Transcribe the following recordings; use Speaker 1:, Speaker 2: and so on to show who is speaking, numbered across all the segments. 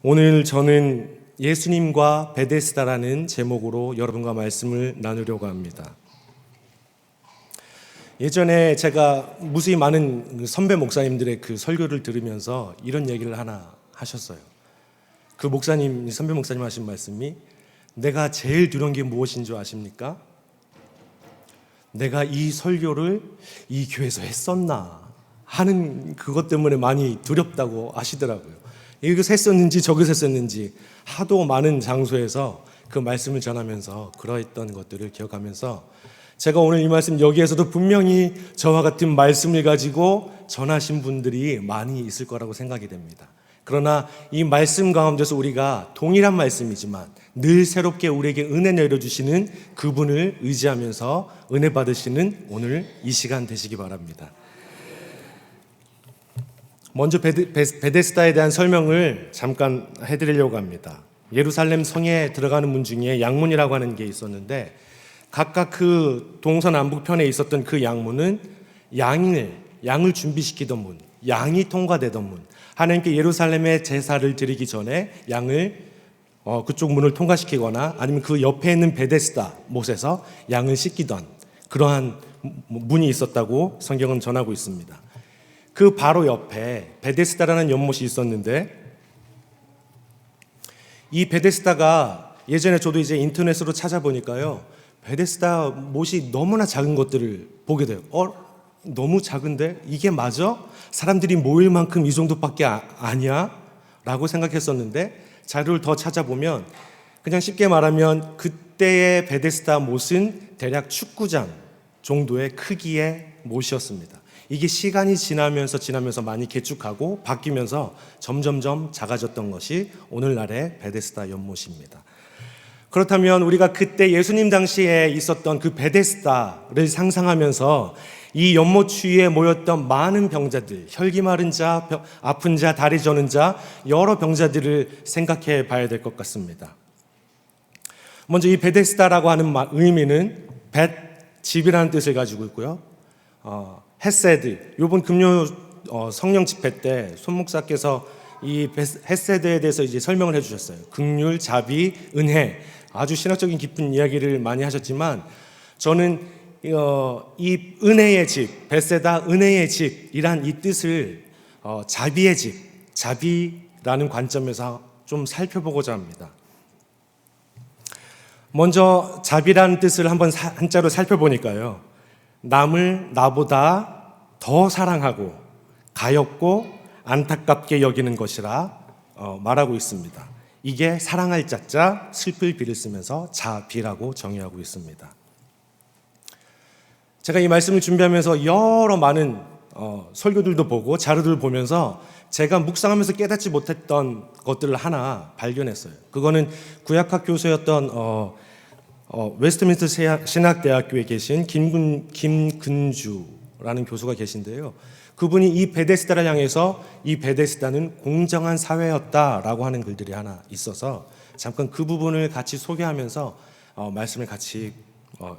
Speaker 1: 오늘 저는 예수님과 베데스다라는 제목으로 여러분과 말씀을 나누려고 합니다. 예전에 제가 무수히 많은 선배 목사님들의 그 설교를 들으면서 이런 얘기를 하나 하셨어요. 그 목사님, 선배 목사님 하신 말씀이 내가 제일 두려운 게 무엇인 줄 아십니까? 내가 이 설교를 이 교회에서 했었나 하는 그것 때문에 많이 두렵다고 하시더라고요. 여기서 했었는지 저기서 했었는지 하도 많은 장소에서 그 말씀을 전하면서 그러했던 것들을 기억하면서 제가 오늘 이 말씀 여기에서도 분명히 저와 같은 말씀을 가지고 전하신 분들이 많이 있을 거라고 생각이 됩니다. 그러나 이 말씀 가운데서 우리가 동일한 말씀이지만 늘 새롭게 우리에게 은혜 내려주시는 그분을 의지하면서 은혜 받으시는 오늘 이 시간 되시기 바랍니다. 먼저 베데스다에 대한 설명을 잠깐 해드리려고 합니다. 예루살렘 성에 들어가는 문 중에 양문이라고 하는 게 있었는데 각각 그 동서남북편에 있었던 그 양문은 양을 준비시키던 문, 양이 통과되던 문, 하나님께 예루살렘에 제사를 드리기 전에 양을 그쪽 문을 통과시키거나 아니면 그 옆에 있는 베데스다 못에서 양을 씻기던 그러한 문이 있었다고 성경은 전하고 있습니다. 그 바로 옆에 베데스다라는 연못이 있었는데 이 베데스다가 예전에 저도 이제 인터넷으로 찾아보니까요, 베데스다 못이 너무나 작은 것들을 보게 돼요. 너무 작은데 이게 맞아? 사람들이 모일 만큼 이 정도밖에 아니야? 라고 생각했었는데 자료를 더 찾아보면 그냥 쉽게 말하면 그때의 베데스다 못은 대략 축구장 정도의 크기의 못이었습니다. 이게 시간이 지나면서 많이 개축하고 바뀌면서 점점점 작아졌던 것이 오늘날의 베데스다 연못입니다. 그렇다면 우리가 그때 예수님 당시에 있었던 그 베데스다를 상상하면서 이 연못 주위에 모였던 많은 병자들, 혈기 마른 자, 아픈 자, 다리 저는 자, 여러 병자들을 생각해 봐야 될 것 같습니다. 먼저 이 베데스다라고 하는 의미는 집이라는 뜻을 가지고 있고요. 헤세드, 이번 금요 성령 집회 때 손 목사께서 이 헤세드에 대해서 이제 설명을 해주셨어요. 긍휼, 자비, 은혜, 아주 신학적인 깊은 이야기를 많이 하셨지만 저는 이 은혜의 집, 베세다 은혜의 집이란 이 뜻을 자비의 집, 자비라는 관점에서 좀 살펴보고자 합니다. 먼저 자비라는 뜻을 한번 한자로 살펴보니까요, 남을 나보다 더 사랑하고 가엾고 안타깝게 여기는 것이라 말하고 있습니다. 이게 사랑할 자자, 슬플 비를 쓰면서 자비라고 정의하고 있습니다. 제가 이 말씀을 준비하면서 여러 많은 설교들도 보고 자료들을 보면서 제가 묵상하면서 깨닫지 못했던 것들을 하나 발견했어요. 그거는 구약학 교수였던 웨스트민스터 신학대학교에 계신 김근주라는 교수가 계신데요. 그분이 이 베데스다를 향해서 이 베데스다는 공정한 사회였다라고 하는 글들이 하나 있어서 잠깐 그 부분을 같이 소개하면서 말씀을 같이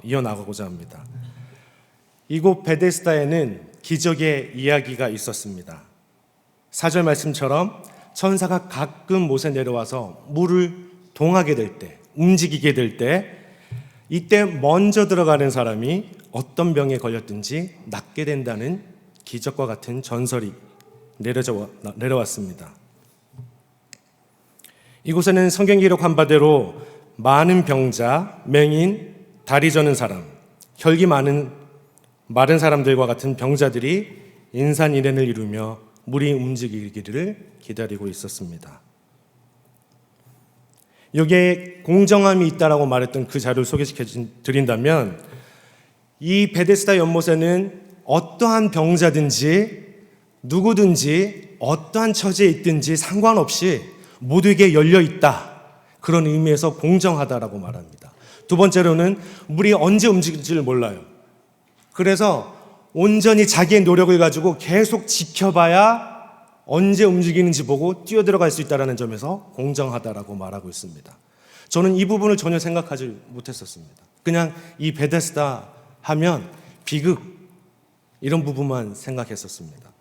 Speaker 1: 이어나가고자 합니다. 이곳 베데스다에는 기적의 이야기가 있었습니다. 4절 말씀처럼 천사가 가끔 못에 내려와서 물을 동하게 될 때, 움직이게 될 때, 이때 먼저 들어가는 사람이 어떤 병에 걸렸든지 낫게 된다는 기적과 같은 전설이 내려왔습니다. 이곳에는 성경 기록한 바대로 많은 병자, 맹인, 다리 저는 사람, 혈기 마른 사람들과 같은 병자들이 인산인해를 이루며 물이 움직이기를 기다리고 있었습니다. 여기에 공정함이 있다라고 말했던 그 자료를 소개시켜 드린다면 이 베데스다 연못에는 어떠한 병자든지 누구든지 어떠한 처지에 있든지 상관없이 모두에게 열려 있다. 그런 의미에서 공정하다라고 말합니다. 두 번째로는 물이 언제 움직일지를 몰라요. 그래서 온전히 자기의 노력을 가지고 계속 지켜봐야 언제 움직이는지 보고 뛰어들어갈 수 있다는 점에서 공정하다라고 말하고 있습니다. 저는 이 부분을 전혀 생각하지 못했었습니다. 그냥 이 베데스다 하면 비극 이런 부분만 생각했었습니다.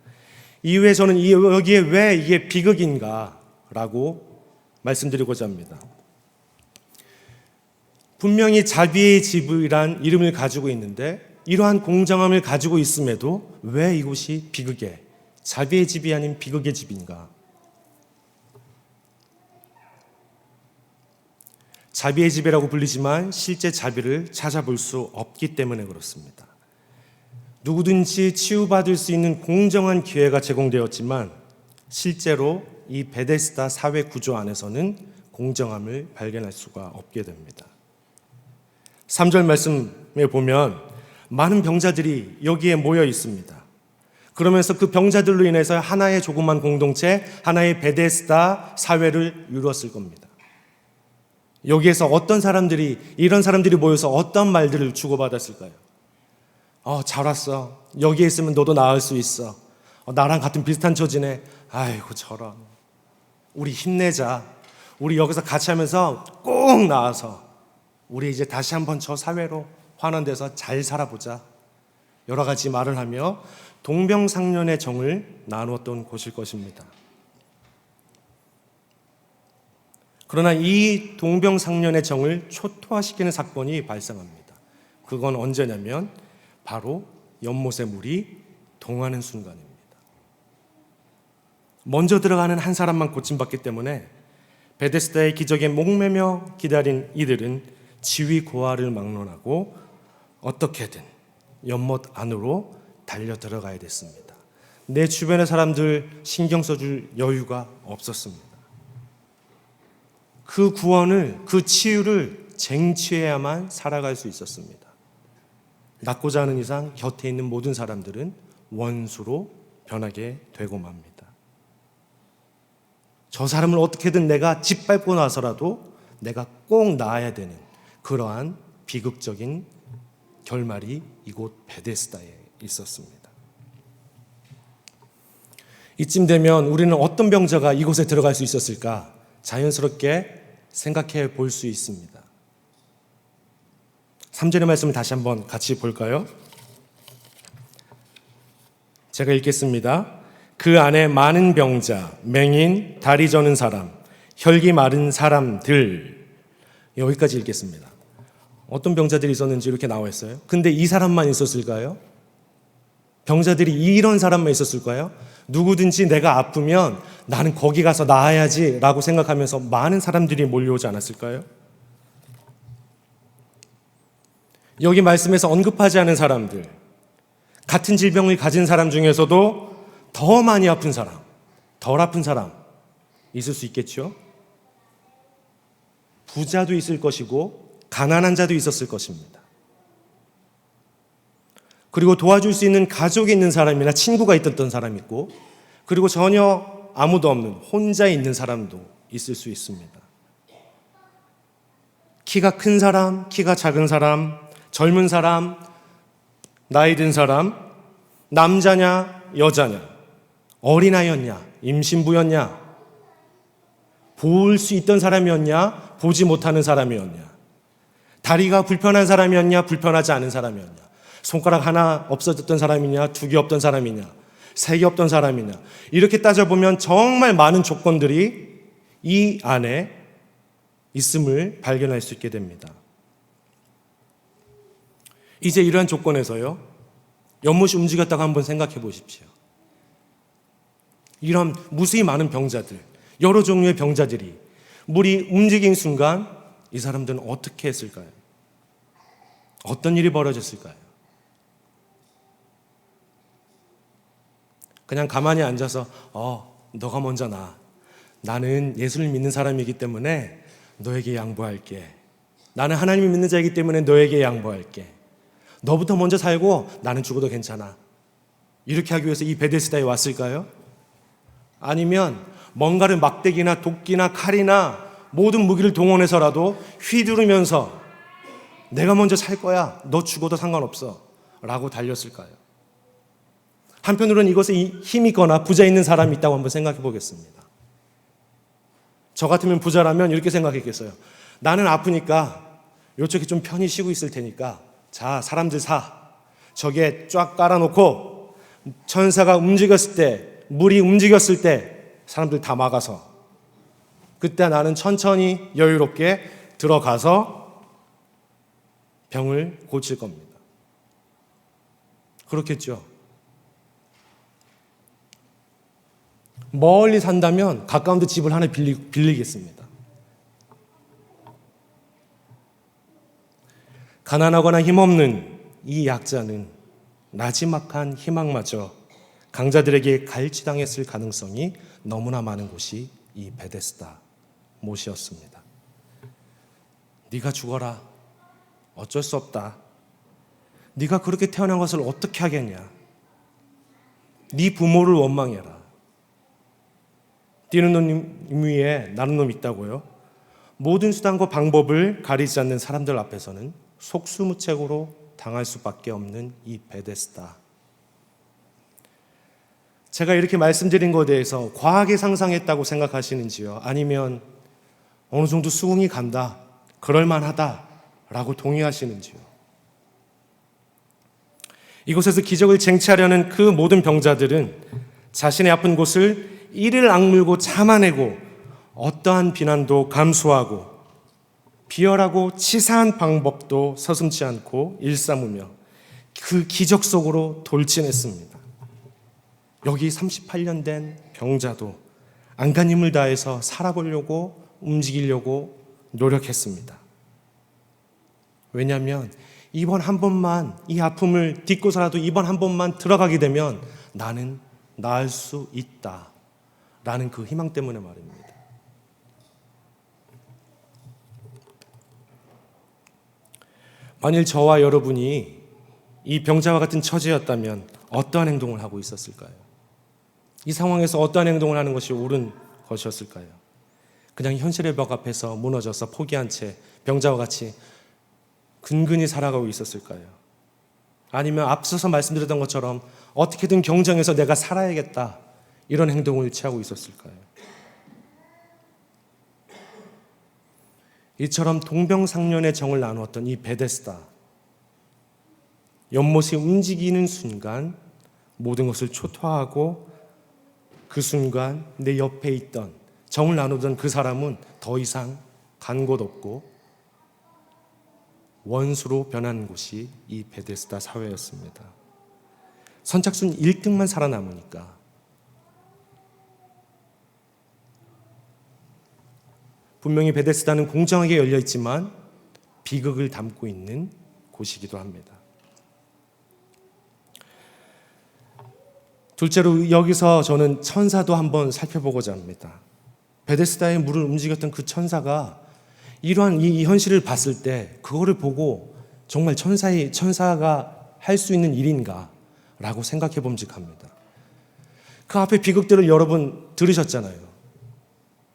Speaker 1: 이후에 저는 여기에 왜 이게 비극인가라고 말씀드리고자 합니다. 분명히 자비의 집이란 이름을 가지고 있는데 이러한 공정함을 가지고 있음에도 왜 이곳이 비극의, 자비의 집이 아닌 비극의 집인가? 자비의 집이라고 불리지만 실제 자비를 찾아볼 수 없기 때문에 그렇습니다. 누구든지 치유받을 수 있는 공정한 기회가 제공되었지만 실제로 이 베데스다 사회 구조 안에서는 공정함을 발견할 수가 없게 됩니다. 3절 말씀에 보면 많은 병자들이 여기에 모여 있습니다. 그러면서 그 병자들로 인해서 하나의 조그만 공동체, 하나의 베데스다 사회를 이루었을 겁니다. 여기에서 어떤 사람들이, 이런 사람들이 모여서 어떤 말들을 주고받았을까요? 잘 왔어. 여기에 있으면 너도 나을 수 있어. 나랑 같은 비슷한 처지네. 아이고 저런. 우리 힘내자. 우리 여기서 같이 하면서 꼭 나와서 우리 이제 다시 한번 저 사회로 환원돼서 잘 살아보자. 여러 가지 말을 하며 동병상련의 정을 나누었던 곳일 것입니다. 그러나 이 동병상련의 정을 초토화시키는 사건이 발생합니다. 그건 언제냐면 바로 연못의 물이 동하는 순간입니다. 먼저 들어가는 한 사람만 고침받기 때문에 베데스다의 기적에 목매며 기다린 이들은 지위 고하를 막론하고 어떻게든 연못 안으로 달려 들어가야 됐습니다. 내 주변의 사람들 신경 써줄 여유가 없었습니다. 그 구원을, 그 치유를 쟁취해야만 살아갈 수 있었습니다. 낫고자 하는 이상 곁에 있는 모든 사람들은 원수로 변하게 되고 맙니다. 저 사람을 어떻게든 내가 짓밟고 나서라도 내가 꼭 나아야 되는 그러한 비극적인 결말이 이곳 베데스다에 있었습니다. 이쯤 되면 우리는 어떤 병자가 이곳에 들어갈 수 있었을까? 자연스럽게 생각해 볼 수 있습니다. 3절의 말씀을 다시 한번 같이 볼까요? 제가 읽겠습니다. 그 안에 많은 병자, 맹인, 다리 저는 사람, 혈기 마른 사람들. 여기까지 읽겠습니다. 어떤 병자들이 있었는지 이렇게 나와 있어요. 근데 이 사람만 있었을까요? 병자들이 이런 사람만 있었을까요? 누구든지 내가 아프면 나는 거기 가서 나아야지 라고 생각하면서 많은 사람들이 몰려오지 않았을까요? 여기 말씀에서 언급하지 않은 사람들, 같은 질병을 가진 사람 중에서도 더 많이 아픈 사람, 덜 아픈 사람 있을 수 있겠죠? 부자도 있을 것이고 가난한 자도 있었을 것입니다. 그리고 도와줄 수 있는 가족이 있는 사람이나 친구가 있었던 사람이 있고, 그리고 전혀 아무도 없는 혼자 있는 사람도 있을 수 있습니다. 키가 큰 사람, 키가 작은 사람, 젊은 사람, 나이 든 사람, 남자냐 여자냐, 어린아이였냐 임신부였냐, 볼 수 있던 사람이었냐 보지 못하는 사람이었냐, 다리가 불편한 사람이었냐 불편하지 않은 사람이었냐, 손가락 하나 없어졌던 사람이냐 두 개 없던 사람이냐 세 개 없던 사람이냐, 이렇게 따져보면 정말 많은 조건들이 이 안에 있음을 발견할 수 있게 됩니다. 이제 이러한 조건에서요, 연못이 움직였다고 한번 생각해 보십시오. 이런 무수히 많은 병자들, 여러 종류의 병자들이 물이 움직인 순간 이 사람들은 어떻게 했을까요? 어떤 일이 벌어졌을까요? 그냥 가만히 앉아서 너가 먼저 나. 나는 예수를 믿는 사람이기 때문에 너에게 양보할게. 나는 하나님을 믿는 자이기 때문에 너에게 양보할게. 너부터 먼저 살고 나는 죽어도 괜찮아. 이렇게 하기 위해서 이 베데스다에 왔을까요? 아니면 뭔가를 막대기나 도끼나 칼이나 모든 무기를 동원해서라도 휘두르면서 내가 먼저 살 거야. 너 죽어도 상관없어. 라고 달렸을까요? 한편으로는 이것에 힘이 있거나 부자 있는 사람이 있다고 한번 생각해 보겠습니다. 저 같으면 부자라면 이렇게 생각했겠어요. 나는 아프니까 요쪽에 좀 편히 쉬고 있을 테니까 자, 사람들 저기에 쫙 깔아놓고 천사가 움직였을 때, 물이 움직였을 때 사람들 다 막아서 그때 나는 천천히 여유롭게 들어가서 병을 고칠 겁니다. 그렇겠죠. 멀리 산다면 가까운 데 집을 하나 빌리겠습니다. 가난하거나 힘없는 이 약자는 나지막한 희망마저 강자들에게 갈취당했을 가능성이 너무나 많은 곳이 이 베데스다 못이었습니다. 네가 죽어라. 어쩔 수 없다. 네가 그렇게 태어난 것을 어떻게 하겠냐. 네 부모를 원망해라. 뛰는 놈 위에 나는 놈 있다고요. 모든 수단과 방법을 가리지 않는 사람들 앞에서는 속수무책으로 당할 수밖에 없는 이 베데스다. 제가 이렇게 말씀드린 것에 대해서 과하게 상상했다고 생각하시는지요? 아니면 어느 정도 수긍이 간다, 그럴만하다라고 동의하시는지요? 이곳에서 기적을 쟁취하려는 그 모든 병자들은 자신의 아픈 곳을 이를 악물고 참아내고 어떠한 비난도 감수하고 비열하고 치사한 방법도 서슴지 않고 일삼으며 그 기적 속으로 돌진했습니다. 여기 38년 된 병자도 안간힘을 다해서 살아보려고 움직이려고 노력했습니다. 왜냐하면 이번 한 번만 이 아픔을 딛고서라도 이번 한 번만 들어가게 되면 나는 나을 수 있다 라는 그 희망 때문에 말입니다. 만일 저와 여러분이 이 병자와 같은 처지였다면 어떠한 행동을 하고 있었을까요? 이 상황에서 어떠한 행동을 하는 것이 옳은 것이었을까요? 그냥 현실의 벽 앞에서 무너져서 포기한 채 병자와 같이 근근히 살아가고 있었을까요? 아니면 앞서서 말씀드렸던 것처럼 어떻게든 경쟁해서 내가 살아야겠다 이런 행동을 취하고 있었을까요? 이처럼 동병상련의 정을 나누었던 이 베데스다, 연못이 움직이는 순간 모든 것을 초토화하고 그 순간 내 옆에 있던 정을 나누던 그 사람은 더 이상 간 곳 없고 원수로 변한 곳이 이 베데스다 사회였습니다. 선착순 1등만 살아남으니까 분명히 베데스다는 공정하게 열려 있지만 비극을 담고 있는 곳이기도 합니다. 둘째로 여기서 저는 천사도 한번 살펴보고자 합니다. 베데스다의 물을 움직였던 그 천사가 이러한 이 현실을 봤을 때 그거를 보고 정말 천사가 할 수 있는 일인가 라고 생각해 봄직합니다. 그 앞에 비극들을 여러분 들으셨잖아요.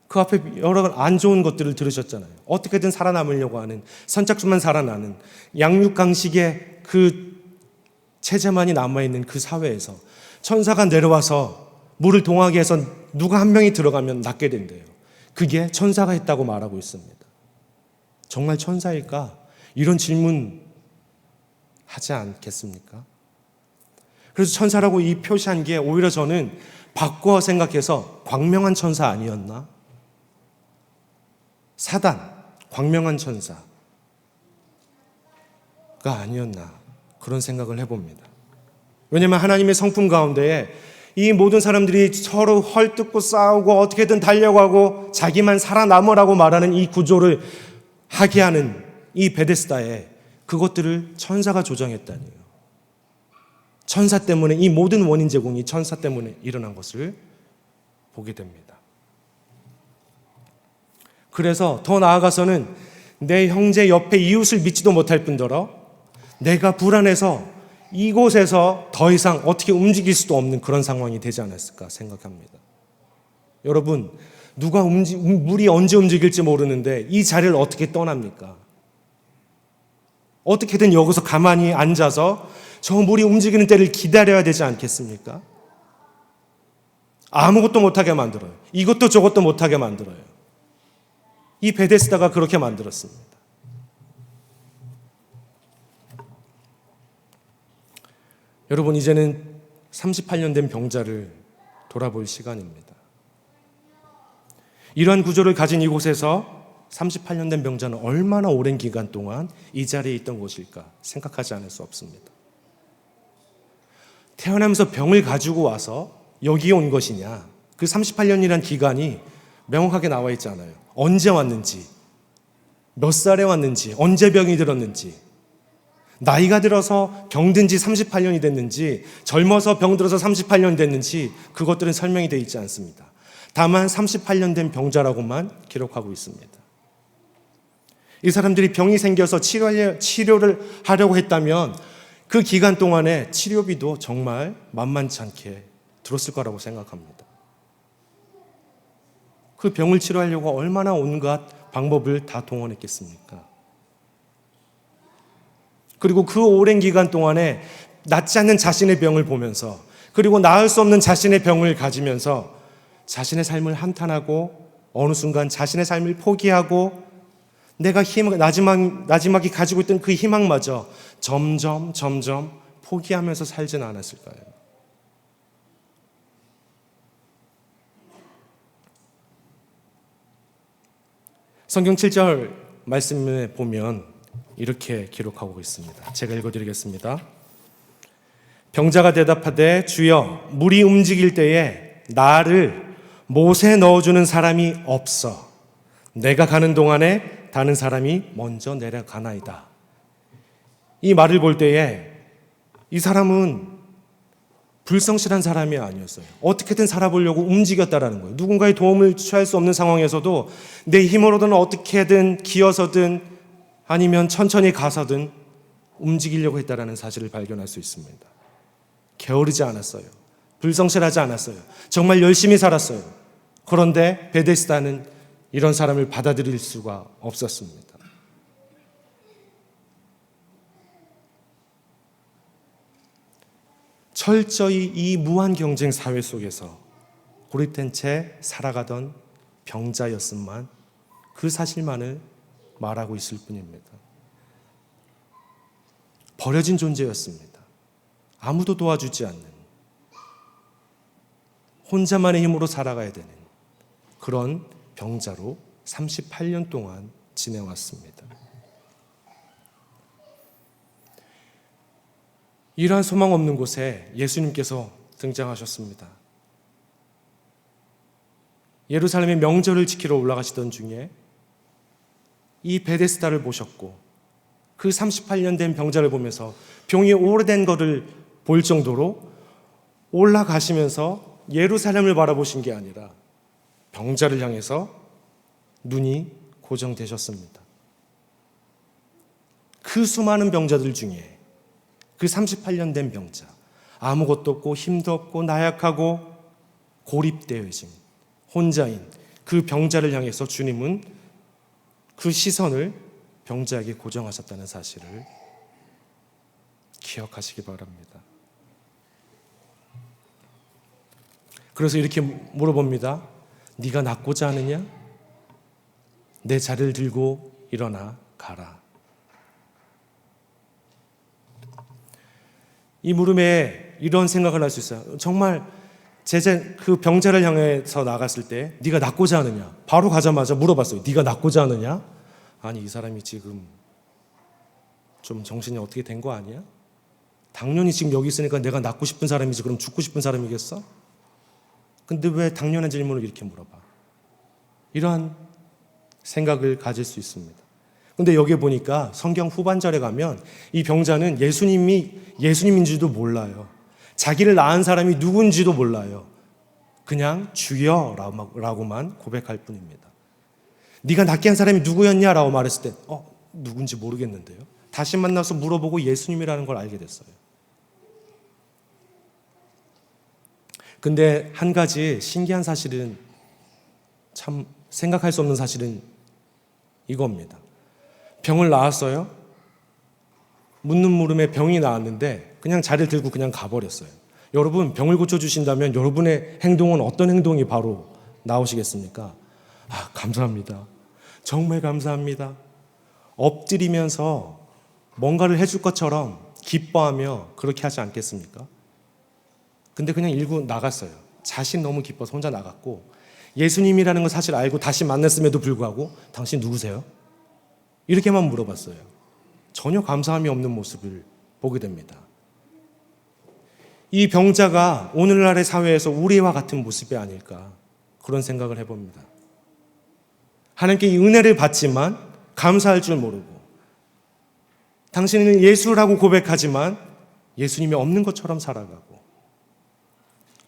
Speaker 1: 그 앞에 여러 안 좋은 것들을 들으셨잖아요. 어떻게든 살아남으려고 하는, 선착순만 살아나는 양육강식의 그 체제만이 남아있는 그 사회에서 천사가 내려와서 물을 동하게 해서 누가 한 명이 들어가면 낫게 된대요. 그게 천사가 했다고 말하고 있습니다. 정말 천사일까? 이런 질문 하지 않겠습니까? 그래서 천사라고 이 표시한 게 오히려 저는 바꿔 생각해서 광명한 천사 아니었나? 사단, 광명한 천사가 아니었나? 그런 생각을 해봅니다. 왜냐하면 하나님의 성품 가운데에 이 모든 사람들이 서로 헐뜯고 싸우고 어떻게든 달려가고 자기만 살아남으라고 말하는 이 구조를 하게 하는 이 베데스다에 그것들을 천사가 조정했다니요. 천사 때문에 이 모든 원인 제공이 천사 때문에 일어난 것을 보게 됩니다. 그래서 더 나아가서는 내 형제 옆에 이웃을 믿지도 못할 뿐더러 내가 불안해서 이곳에서 더 이상 어떻게 움직일 수도 없는 그런 상황이 되지 않았을까 생각합니다. 여러분, 누가 물이 언제 움직일지 모르는데 이 자리를 어떻게 떠납니까? 어떻게든 여기서 가만히 앉아서 저 물이 움직이는 때를 기다려야 되지 않겠습니까? 아무것도 못하게 만들어요. 이것도 저것도 못하게 만들어요. 이 베데스다가 그렇게 만들었습니다. 여러분, 이제는 38년 된 병자를 돌아볼 시간입니다. 이러한 구조를 가진 이곳에서 38년 된 병자는 얼마나 오랜 기간 동안 이 자리에 있던 것일까 생각하지 않을 수 없습니다. 태어나면서 병을 가지고 와서 여기에 온 것이냐, 그 38년이란 기간이 명확하게 나와 있잖아요. 언제 왔는지, 몇 살에 왔는지, 언제 병이 들었는지, 나이가 들어서 병든 지 38년이 됐는지, 젊어서 병 들어서 38년 됐는지, 그것들은 설명이 되어 있지 않습니다. 다만 38년 된 병자라고만 기록하고 있습니다. 이 사람들이 병이 생겨서 치료를 하려고 했다면 그 기간 동안에 치료비도 정말 만만치 않게 들었을 거라고 생각합니다. 그 병을 치료하려고 얼마나 온갖 방법을 다 동원했겠습니까? 그리고 그 오랜 기간 동안에 낫지 않는 자신의 병을 보면서, 그리고 나을 수 없는 자신의 병을 가지면서 자신의 삶을 한탄하고 어느 순간 자신의 삶을 포기하고 내가 나지막이 가지고 있던 그 희망마저 점점 포기하면서 살지는 않았을까요? 성경 7절 말씀에 보면 이렇게 기록하고 있습니다. 제가 읽어드리겠습니다. 병자가 대답하되 주여 물이 움직일 때에 나를 못에 넣어주는 사람이 없어 내가 가는 동안에 다른 사람이 먼저 내려가나이다. 이 말을 볼 때에 이 사람은 불성실한 사람이 아니었어요. 어떻게든 살아보려고 움직였다라는 거예요. 누군가의 도움을 취할 수 없는 상황에서도 내 힘으로든 어떻게든 기어서든 아니면 천천히 가서든 움직이려고 했다라는 사실을 발견할 수 있습니다. 게으르지 않았어요. 불성실하지 않았어요. 정말 열심히 살았어요. 그런데 베데스다는 이런 사람을 받아들일 수가 없었습니다. 철저히 이 무한 경쟁 사회 속에서 고립된 채 살아가던 병자였음만 그 사실만을 말하고 있을 뿐입니다. 버려진 존재였습니다. 아무도 도와주지 않는, 혼자만의 힘으로 살아가야 되는 그런 병자로 38년 동안 지내왔습니다. 이러한 소망 없는 곳에 예수님께서 등장하셨습니다. 예루살렘의 명절을 지키러 올라가시던 중에 이 베데스다를 보셨고 그 38년 된 병자를 보면서 병이 오래된 것을 볼 정도로 올라가시면서 예루살렘을 바라보신 게 아니라 병자를 향해서 눈이 고정되셨습니다. 그 수많은 병자들 중에 그 38년 된 병자, 아무것도 없고 힘도 없고 나약하고 고립되어진 혼자인 그 병자를 향해서 주님은 그 시선을 병자에게 고정하셨다는 사실을 기억하시기 바랍니다. 그래서 이렇게 물어봅니다. 네가 낫고자 하느냐? 내 자리를 들고 일어나 가라. 이 물음에 이런 생각을 할 수 있어요. 정말 그 병자를 향해서 나갔을 때 네가 낫고자 하느냐? 바로 가자마자 물어봤어요. 네가 낫고자 하느냐? 아니, 이 사람이 지금 좀 정신이 어떻게 된 거 아니야? 당연히 지금 여기 있으니까 내가 낫고 싶은 사람이지 그럼 죽고 싶은 사람이겠어? 근데 왜 당연한 질문을 이렇게 물어봐? 이러한 생각을 가질 수 있습니다. 근데 여기에 보니까 성경 후반절에 가면 이 병자는 예수님인지도 몰라요. 자기를 낳은 사람이 누군지도 몰라요. 그냥 주여라고만 고백할 뿐입니다. 네가 낫게 한 사람이 누구였냐라고 말했을 때 누군지 모르겠는데요. 다시 만나서 물어보고 예수님이라는 걸 알게 됐어요. 근데 한 가지 신기한 사실은, 참 생각할 수 없는 사실은 이겁니다. 병을 낳았어요. 묻는 물음에 병이 나았는데 그냥 자리를 들고 그냥 가버렸어요. 여러분, 병을 고쳐주신다면 여러분의 행동은 어떤 행동이 바로 나오시겠습니까? 감사합니다. 정말 감사합니다. 엎드리면서 뭔가를 해줄 것처럼 기뻐하며 그렇게 하지 않겠습니까? 근데 그냥 일고 나갔어요. 자신 너무 기뻐서 혼자 나갔고 예수님이라는 걸 사실 알고 다시 만났음에도 불구하고 당신 누구세요? 이렇게만 물어봤어요. 전혀 감사함이 없는 모습을 보게 됩니다. 이 병자가 오늘날의 사회에서 우리와 같은 모습이 아닐까 그런 생각을 해봅니다. 하나님께 이 은혜를 받지만 감사할 줄 모르고 당신은 예수라고 고백하지만 예수님이 없는 것처럼 살아가고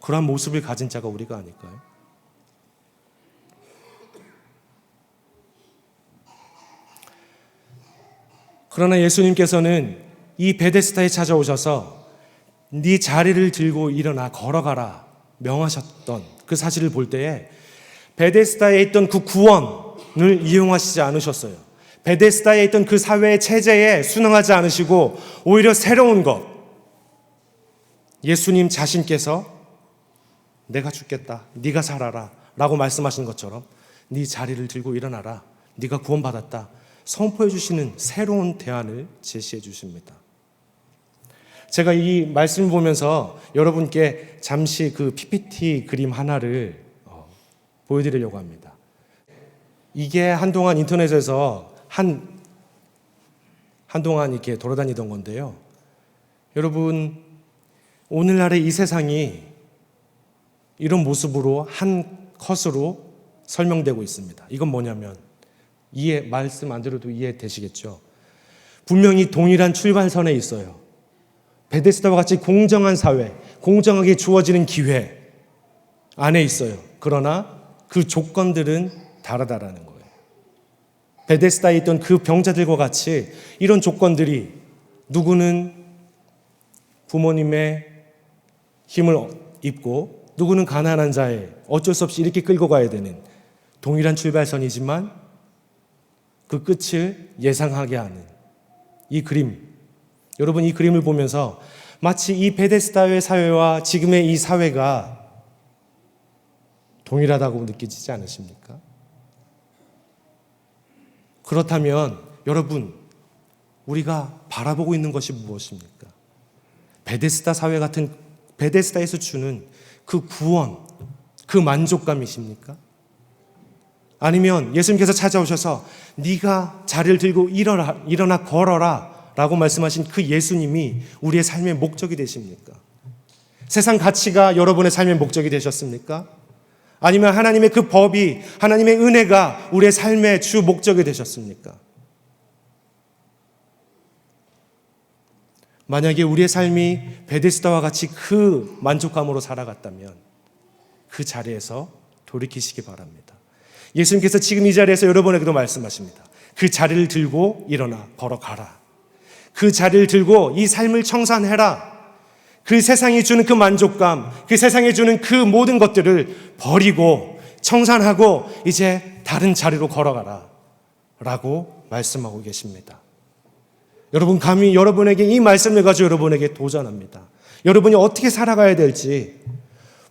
Speaker 1: 그러한 모습을 가진 자가 우리가 아닐까요? 그러나 예수님께서는 이 베데스다에 찾아오셔서 네 자리를 들고 일어나 걸어가라 명하셨던 그 사실을 볼 때에 베데스다에 있던 그 구원을 이용하시지 않으셨어요. 베데스다에 있던 그 사회의 체제에 순응하지 않으시고 오히려 새로운 것, 예수님 자신께서 내가 죽겠다, 네가 살아라 라고 말씀하신 것처럼 네 자리를 들고 일어나라, 네가 구원받았다 선포해 주시는 새로운 대안을 제시해 주십니다. 제가 이 말씀을 보면서 여러분께 잠시 그 PPT 그림 하나를 보여드리려고 합니다. 이게 한동안 인터넷에서 한동안 이렇게 돌아다니던 건데요. 여러분, 오늘날의 이 세상이 이런 모습으로 한 컷으로 설명되고 있습니다. 이건 뭐냐면 말씀 안 들어도 이해되시겠죠? 분명히 동일한 출발선에 있어요. 베데스다와 같이 공정한 사회, 공정하게 주어지는 기회 안에 있어요. 그러나 그 조건들은 다르다라는 거예요. 베데스다에 있던 그 병자들과 같이 이런 조건들이 누구는 부모님의 힘을 입고 누구는 가난한 자의 어쩔 수 없이 이렇게 끌고 가야 되는 동일한 출발선이지만 그 끝을 예상하게 하는 이 그림, 여러분 이 그림을 보면서 마치 이 베데스다의 사회와 지금의 이 사회가 동일하다고 느끼지 않으십니까? 그렇다면 여러분, 우리가 바라보고 있는 것이 무엇입니까? 베데스다 사회 같은 베데스다에서 주는 그 구원, 그 만족감이십니까? 아니면 예수님께서 찾아오셔서 네가 자리를 들고 일어나 걸어라 라고 말씀하신 그 예수님이 우리의 삶의 목적이 되십니까? 세상 가치가 여러분의 삶의 목적이 되셨습니까? 아니면 하나님의 그 법이, 하나님의 은혜가 우리의 삶의 주 목적이 되셨습니까? 만약에 우리의 삶이 베데스다와 같이 그 만족감으로 살아갔다면 그 자리에서 돌이키시기 바랍니다. 예수님께서 지금 이 자리에서 여러분에게도 말씀하십니다. 그 자리를 들고 일어나 걸어가라. 그 자리를 들고 이 삶을 청산해라. 그 세상이 주는 그 만족감, 그 세상이 주는 그 모든 것들을 버리고 청산하고 이제 다른 자리로 걸어가라 라고 말씀하고 계십니다. 여러분, 감히 여러분에게 이 말씀을 가지고 여러분에게 도전합니다. 여러분이 어떻게 살아가야 될지,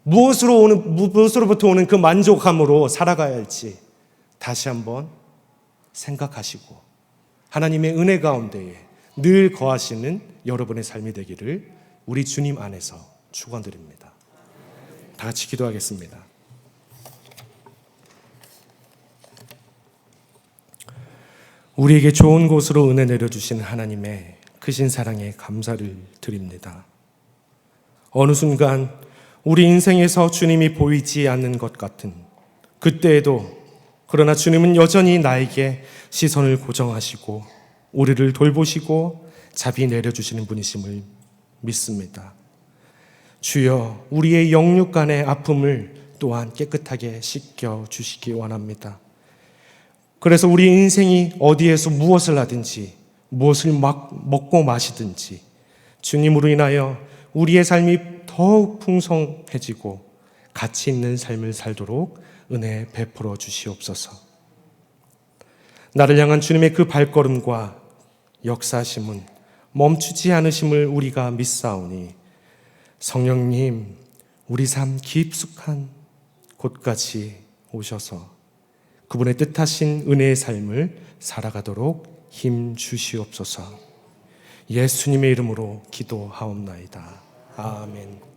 Speaker 1: 무엇으로부터 오는 그 만족감으로 살아가야 할지 다시 한번 생각하시고 하나님의 은혜 가운데에 늘 거하시는 여러분의 삶이 되기를 우리 주님 안에서 축원드립니다. 다 같이 기도하겠습니다. 우리에게 좋은 곳으로 은혜 내려주신 하나님의 크신 사랑에 감사를 드립니다. 어느 순간 우리 인생에서 주님이 보이지 않는 것 같은 그때에도 그러나 주님은 여전히 나에게 시선을 고정하시고 우리를 돌보시고 자비 내려주시는 분이심을 믿습니다. 주여, 우리의 영육간의 아픔을 또한 깨끗하게 씻겨주시기 원합니다. 그래서 우리 인생이 어디에서 무엇을 하든지 무엇을 먹고 마시든지 주님으로 인하여 우리의 삶이 더욱 풍성해지고 가치 있는 삶을 살도록 은혜 베풀어 주시옵소서. 나를 향한 주님의 그 발걸음과 역사하심은 멈추지 않으심을 우리가 믿사오니 성령님, 우리 삶 깊숙한 곳까지 오셔서 그분의 뜻하신 은혜의 삶을 살아가도록 힘 주시옵소서. 예수님의 이름으로 기도하옵나이다. 아멘.